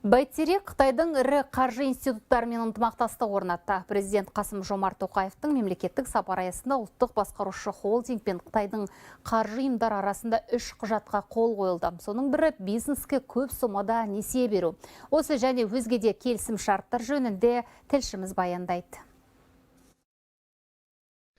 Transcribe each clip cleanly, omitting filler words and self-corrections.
Бәйтерек Қытайдың ірі қаржы институттарымен ынтымақтастық орнатты. Президент Қасым-Жомарт Тоқаевтың мемлекеттік сапар аясында ұлттық басқарушы холдинг пен Қытайдың қаржы ұйымдары арасында 3 құжатқа қол қойылды. Соның бірі бизнеске көп сомада несие беру. Осы және өзге де келісім шарттар жөнінде тілшіміз баяндайды.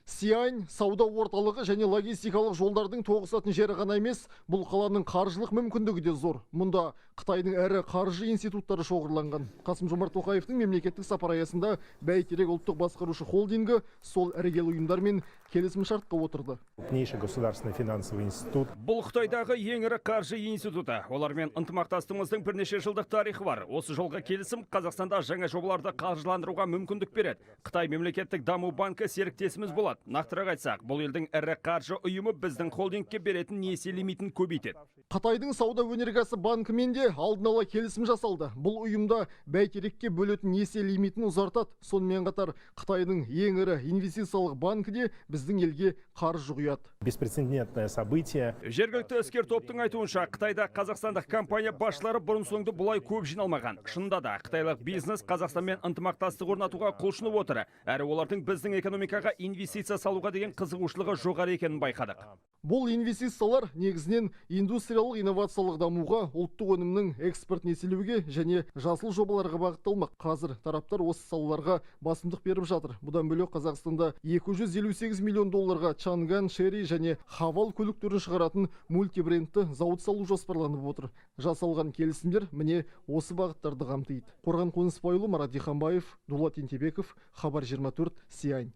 Сиань сауда орталығы және логистикалық жолдардың тоғысатын жері ғана емес, бұл қаланың қаржылық мүмкіндігі де зор. Мұнда Қытайдың әрі қаржы институттары шоғырланған. Қасым-Жомарт Тоқаевтың мемлекеттік сапар аясында Бәйтерек ұлттық басқарушы холдингі сол іргелі ұйымдармен келісім шартқа отырды. Крупнейший государственный финансовый институт. Бұл Қытайдағы ең ірі қаржы институты. Олармен ынтымақтастығымыздың бірнеше жылдық тарихы бар. Осы жолғы келісім Қазақстанда жаңа жобаларды қаржыландыруға мүмкіндік береді. Қытай мемлекеттік даму банкі серіктесіміз болады. Нақтырақ айтсақ, бұл елдің ірі қаржы ұйымы біздің холдингке беретін несие лимитін көбейтеді. Қытайдың сауда өнеркәсіп банкімен де алдын ала келісім жасалды. Бұл ұйымда Бәйтерекке бөлетін несие лимитін ұзартады. Сонымен қатар Қытайдың ең ірі инвестициялық банкі де біздің елге қаржы құяды. Беспрецедентное событие. Жергілікті іскер топтың айтуынша, Қытайда қазақстандық компания басшылары бұрын-соңды бұлай көп жиналмаған. Шынында да Қытайлық бизнес Қазақстанмен ынтымақтастық орнатуға құлшынып отыр. Әрі олардың біздің экономикаға инвестиция салуға деген қызығушылығы жоғары екенін байқадық. Бұл инвестициялар негізінен индустриялық инновациялық дамуға, ұлттық өнімнің экспорт несиелеуге және жасыл жобаларға бағытталмақ. Қазір тараптар осы салаларға басымдық беріп жатыр. Бұдан бөлек Қазақстанда 258 миллион долларға Чанган, Шери және Хавал көліктерін шығаратын мультибрендті зауыт салу жоспарланып отыр. Жасалған келісімдер міне осы бағыттарды қамтиды. Қорған Қонысбайұлы, Марат Диханбаев, Дулат Ентебеков, Хабар 24, Сиань.